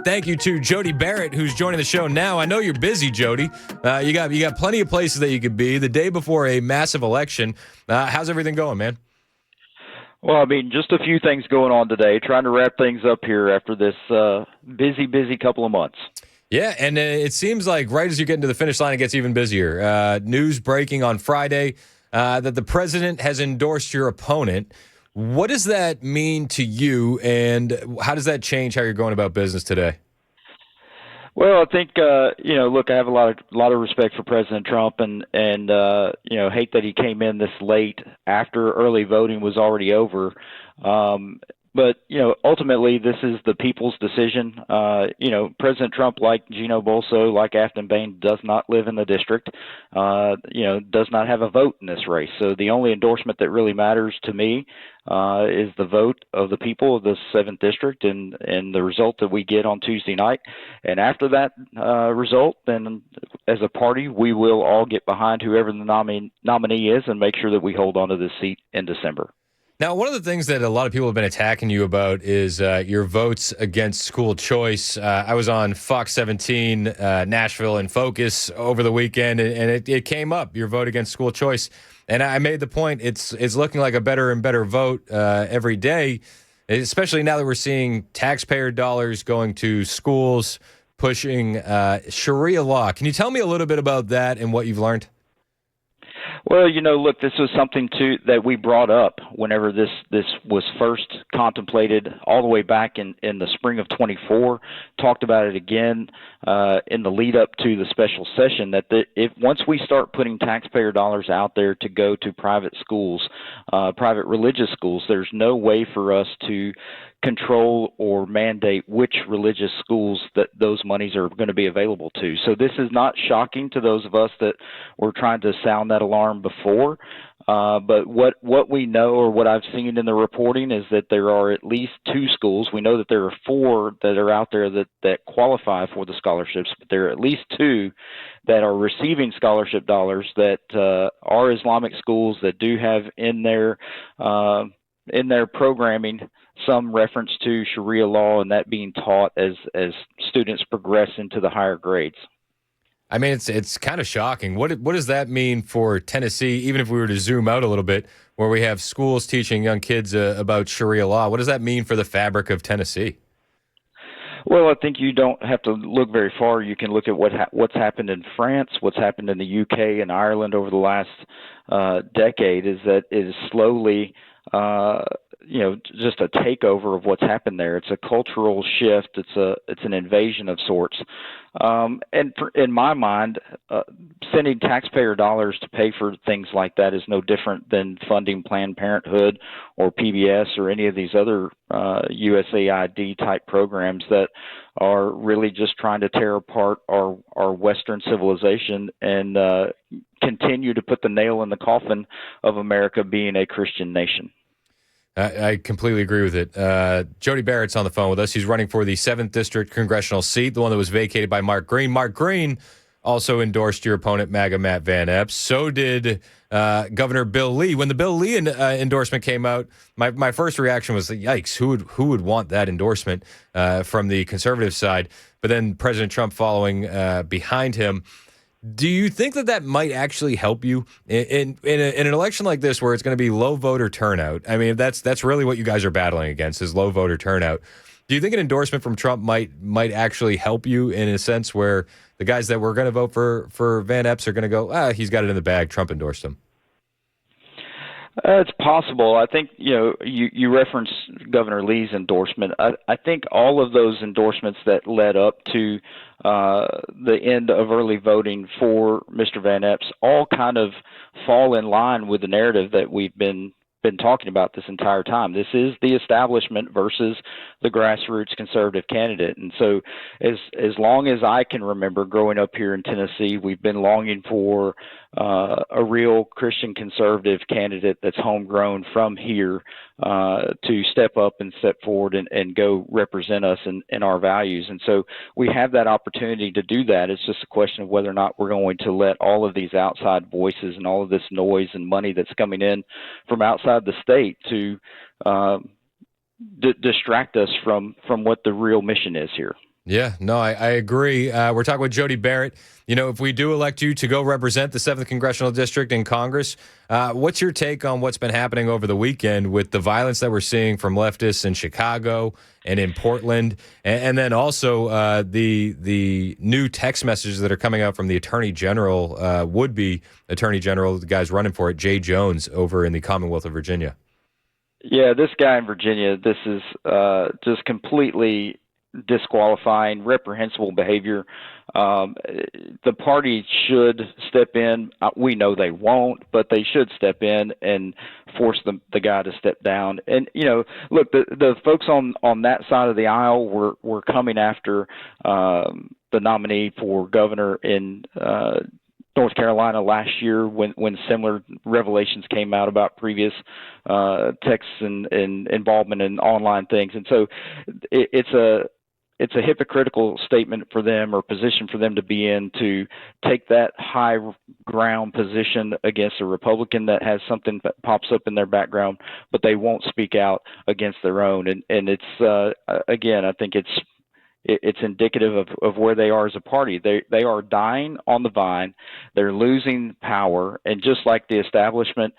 thank you to Jody Barrett, who's joining the show now. I know you're busy, Jody. You got plenty of places that you could be the day before a massive election. How's everything going, man? Well, I mean, just a few things going on today, trying to wrap things up here after this busy couple of months. Yeah, and it seems like right as you get into the finish line, it gets even busier. News breaking on Friday that the president has endorsed your opponent. What does that mean to you, and how does that change how you're going about business today? Well, I think look, I have a lot of respect for President Trump, and hate that he came in this late after early voting was already over. But ultimately, this is the people's decision. President Trump, like Gino Bolso, like Afton Bain, does not live in the district. Does not have a vote in this race. So the only endorsement that really matters to me is the vote of the people of the 7th district and the result that we get on Tuesday night. And after that result, then as a party, we will all get behind whoever the nominee is and make sure that we hold on to this seat in December. Now, one of the things that a lot of people have been attacking you about is your votes against school choice. I was on Fox 17, Nashville in Focus over the weekend, and it came up, your vote against school choice. And I made the point, it's looking like a better and better vote every day, especially now that we're seeing taxpayer dollars going to schools, pushing Sharia law. Can you tell me a little bit about that and what you've learned? Well, look, this was something that we brought up whenever this was first contemplated all the way back in the spring of 24. Talked about it again in the lead up to the special session, that if once we start putting taxpayer dollars out there to go to private schools, private religious schools, there's no way for us to control or mandate which religious schools that those monies are going to be available to. So this is not shocking to those of us that were trying to sound that alarm before. But what we know, or what I've seen in the reporting, is that there are at least 2 schools. We know that there are 4 that are out there that qualify for the scholarships, but there are at least 2 that are receiving scholarship dollars that are Islamic schools that do have in their programming some reference to Sharia law, and that being taught as students progress into the higher grades. I mean, it's kind of shocking. What does that mean for Tennessee, even if we were to zoom out a little bit, where we have schools teaching young kids about Sharia law? What does that mean for the fabric of Tennessee? Well, I think you don't have to look very far. You can look at what's happened in France, what's happened in the UK and Ireland over the last decade. Is that it is slowly just a takeover of what's happened there. It's a cultural shift. It's an invasion of sorts. In my mind, sending taxpayer dollars to pay for things like that is no different than funding Planned Parenthood or PBS or any of these other USAID type programs that are really just trying to tear apart our Western civilization and continue to put the nail in the coffin of America being a Christian nation. I completely agree with it. Jody Barrett's on the phone with us. He's running for the 7th District congressional seat, the one that was vacated by Mark Green. Mark Green also endorsed your opponent, MAGA Matt Van Epps. So did Governor Bill Lee. When the Bill Lee endorsement came out, my first reaction was, yikes, who would want that endorsement from the conservative side? But then President Trump following behind him. Do you think that might actually help you in an election like this, where it's going to be low voter turnout? I mean, that's really what you guys are battling against, is low voter turnout. Do you think an endorsement from Trump might actually help you in a sense where the guys that were going to vote for Van Epps are going to go, he's got it in the bag, Trump endorsed him? It's possible. I think, you referenced Governor Lee's endorsement. I think all of those endorsements that led up to the end of early voting for Mr. Van Epps all kind of fall in line with the narrative that we've been talking about this entire time. This is the establishment versus the grassroots conservative candidate. And so as long as I can remember growing up here in Tennessee, we've been longing for a real Christian conservative candidate that's homegrown from here to step up and step forward and go represent us in our values. And so we have that opportunity to do that. It's just a question of whether or not we're going to let all of these outside voices and all of this noise and money that's coming in from outside the state to distract us from what the real mission is here. Yeah, no, I agree. We're talking with Jody Barrett. If we do elect you to go represent the 7th Congressional District in Congress, what's your take on what's been happening over the weekend with the violence that we're seeing from leftists in Chicago and in Portland, and then also the new text messages that are coming out from the Attorney General, would-be Attorney General, the guy's running for it, Jay Jones, over in the Commonwealth of Virginia? Yeah, this guy in Virginia, this is just completely disqualifying, reprehensible behavior. The party should step in. We know they won't, but they should step in and force the guy to step down. And look, the folks on that side of the aisle were coming after the nominee for governor in North Carolina last year when similar revelations came out about previous texts and involvement in online things. And so it's a hypocritical statement for them, or position for them to be in, to take that high ground position against a Republican that has something that pops up in their background, but they won't speak out against their own. And it's again, I think it's indicative of where they are as a party. They are dying on the vine. They're losing power, and just like the establishment,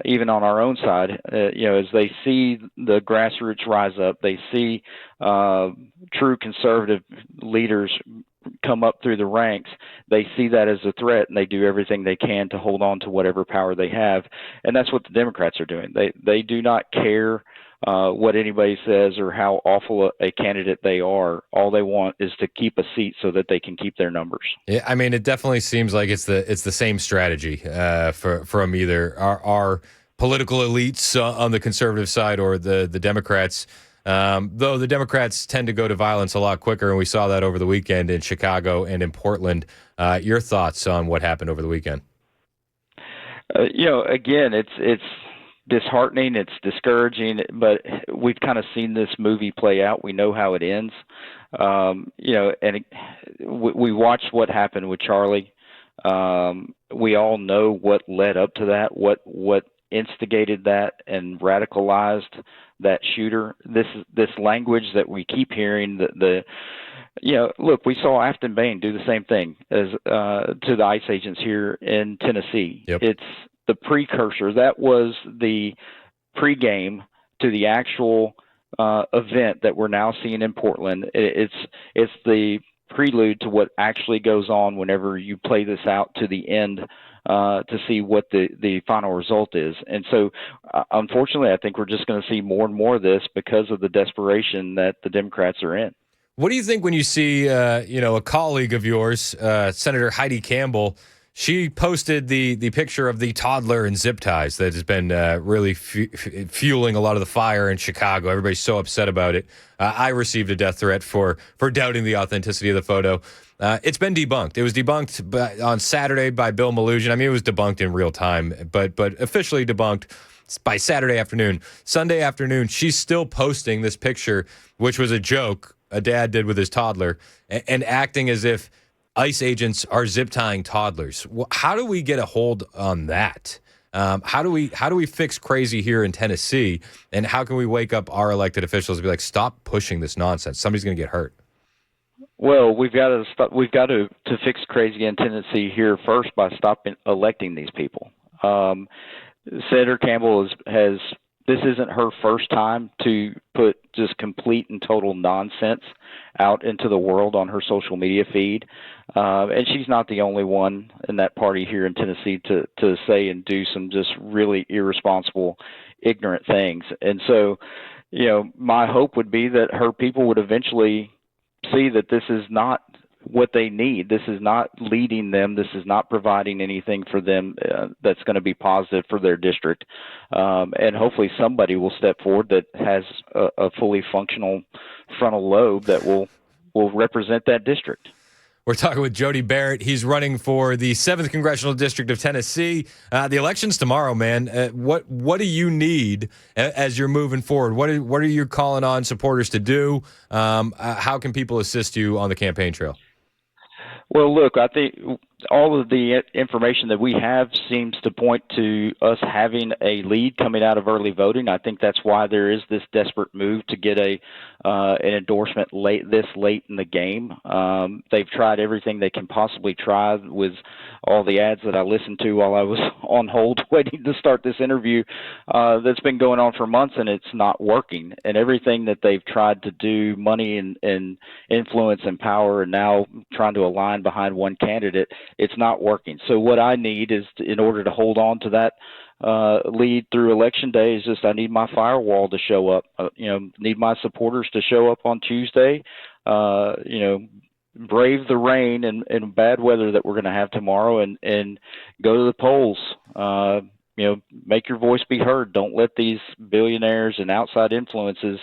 even on our own side, as they see the grassroots rise up, they see true conservative leaders come up through the ranks. They see that as a threat, and they do everything they can to hold on to whatever power they have. And that's what the Democrats are doing. They do not care what anybody says or how awful a candidate they are. All they want is to keep a seat so that they can keep their numbers. Yeah, I mean, it definitely seems like it's the same strategy from either our political elites on the conservative side or the Democrats. Though the Democrats tend to go to violence a lot quicker, and we saw that over the weekend in Chicago and in Portland. Your thoughts on what happened over the weekend? Again, it's disheartening, it's discouraging, but we've kind of seen this movie play out. We know how it ends. We watched what happened with Charlie. We all know what led up to that, what instigated that and radicalized that shooter. This language that we keep hearing, look, we saw Afton Bain do the same thing as to the ICE agents here in Tennessee. Yep. It's the precursor. That was the pregame to the actual event that we're now seeing in Portland. It's the prelude to what actually goes on whenever you play this out to the end to see what the final result is. And so, unfortunately, I think we're just going to see more and more of this because of the desperation that the Democrats are in. What do you think when you see, a colleague of yours, Senator Heidi Campbell? She posted the picture of the toddler in zip ties that has been really fueling a lot of the fire in Chicago. Everybody's so upset about it. I received a death threat for doubting the authenticity of the photo. It's been debunked. It was debunked on Saturday by Bill Malugin. I mean, it was debunked in real time, but officially debunked by Saturday afternoon. Sunday afternoon, she's still posting this picture, which was a joke a dad did with his toddler, and acting as if ICE agents are zip tying toddlers. How do we get a hold on that? How do we fix crazy here in Tennessee? And how can we wake up our elected officials and be like, stop pushing this nonsense? Somebody's going to get hurt. Well, we've got to stop. We've got to fix crazy in Tennessee here first by stopping electing these people. Senator Campbell has. This isn't her first time to put just complete and total nonsense out into the world on her social media feed. And she's not the only one in that party here in Tennessee to say and do some just really irresponsible, ignorant things. And so, my hope would be that her people would eventually see that this is not what they need. This is not leading them. This is not providing anything for them that's going to be positive for their district. And hopefully somebody will step forward that has a fully functional frontal lobe that will represent that district. We're talking with Jody Barrett. He's running for the 7th Congressional District of Tennessee. The election's tomorrow, man. What do you need as you're moving forward? What are you calling on supporters to do? How can people assist you on the campaign trail? Well, look, I think all of the information that we have seems to point to us having a lead coming out of early voting. I think that's why there is this desperate move to get an endorsement this late in the game. They've tried everything they can possibly try with all the ads that I listened to while I was on hold waiting to start this interview. That's been going on for months, and it's not working. And everything that they've tried to do, money and influence and power, and now trying to align behind one candidate, it's not working. So what I need is, in order to hold on to that lead through election day, is just I need my firewall to show up. Need my supporters to show up on Tuesday. Brave the rain and bad weather that we're going to have tomorrow, and go to the polls. Make your voice be heard. Don't let these billionaires and outside influences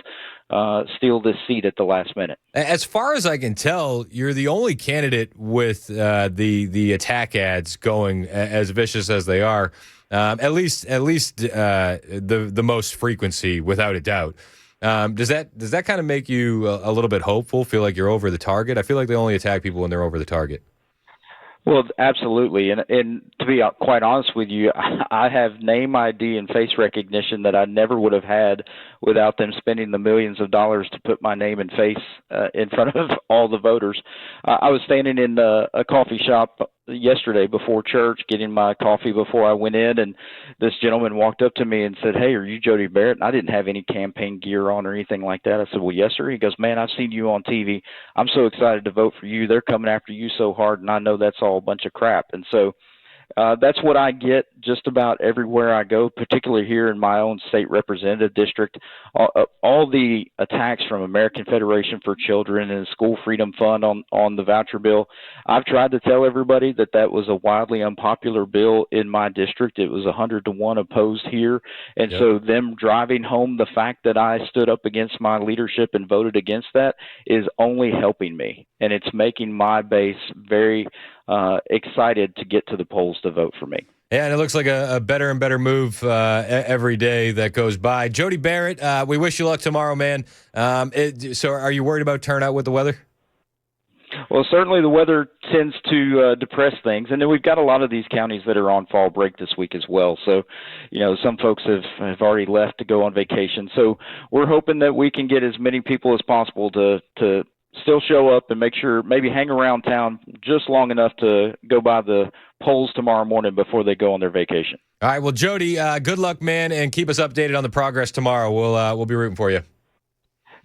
steal this seat at the last minute. As far as I can tell, you're the only candidate with the attack ads going as vicious as they are. At least the most frequency, without a doubt. Does that kind of make you a little bit hopeful? Feel like you're over the target? I feel like they only attack people when they're over the target. Well, absolutely. And to be quite honest with you, I have name ID and face recognition that I never would have had without them spending the millions of dollars to put my name and face in front of all the voters. I was standing in a coffee shop yesterday before church getting my coffee before I went in, and this gentleman walked up to me and said, "Hey, are you Jody Barrett?" And I didn't have any campaign gear on or anything like that. I said, "Well, yes, sir." He goes, "Man, I've seen you on TV. I'm so excited to vote for you. They're coming after you so hard, and I know that's all a bunch of crap." And so that's what I get just about everywhere I go, particularly here in my own state representative district. All the attacks from American Federation for Children and School Freedom Fund on the voucher bill, I've tried to tell everybody that was a wildly unpopular bill in my district. It was 100-1 opposed here. And so them driving home the fact that I stood up against my leadership and voted against that is only helping me. And it's making my base very excited to get to the polls to vote for me. Yeah, and it looks like a better and better move every day that goes by. Jody Barrett, we wish you luck tomorrow, man. So are you worried about turnout with the weather? Well, certainly the weather tends to depress things. And then we've got a lot of these counties that are on fall break this week as well. So, some folks have already left to go on vacation. So we're hoping that we can get as many people as possible to still show up and make sure, maybe hang around town just long enough to go by the polls tomorrow morning before they go on their vacation. All right. Well, Jody, good luck, man, and keep us updated on the progress tomorrow. We'll be rooting for you.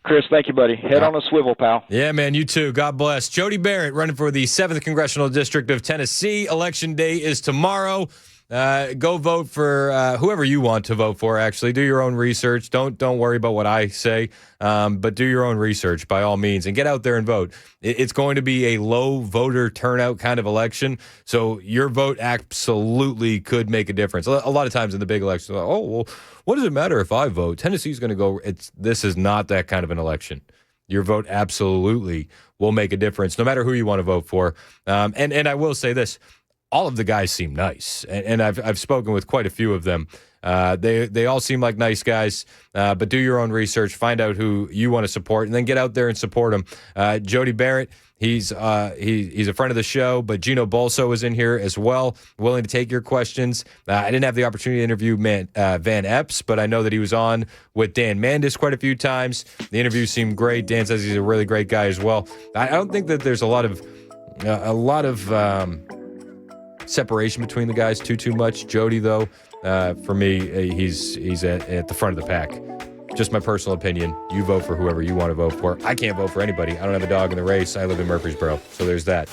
Chris, thank you, buddy. Head on a swivel, pal. Yeah, man, you too. God bless. Jody Barrett running for the 7th Congressional District of Tennessee. Election day is tomorrow. Go vote for whoever you want to vote for, actually. Do your own research. Don't worry about what I say, but do your own research by all means and get out there and vote. It's going to be a low voter turnout kind of election, so your vote absolutely could make a difference. A lot of times in the big elections, well, what does it matter if I vote? Tennessee's going to go. This is not that kind of an election. Your vote absolutely will make a difference, no matter who you want to vote for. And I will say this. All of the guys seem nice, and I've spoken with quite a few of them. They all seem like nice guys, but do your own research, find out who you want to support, and then get out there and support them. Jody Barrett, he's a friend of the show, but Gino Bolso is in here as well, willing to take your questions. I didn't have the opportunity to interview Van Epps, but I know that he was on with Dan Mandis quite a few times. The interview seemed great. Dan says he's a really great guy as well. I don't think that there's a lot of separation between the guys too much. Jody, though, for me, he's at the front of the pack. Just my personal opinion. You vote for whoever you want to vote for. I can't vote for anybody. I don't have a dog in the race. I live in Murfreesboro, so there's that.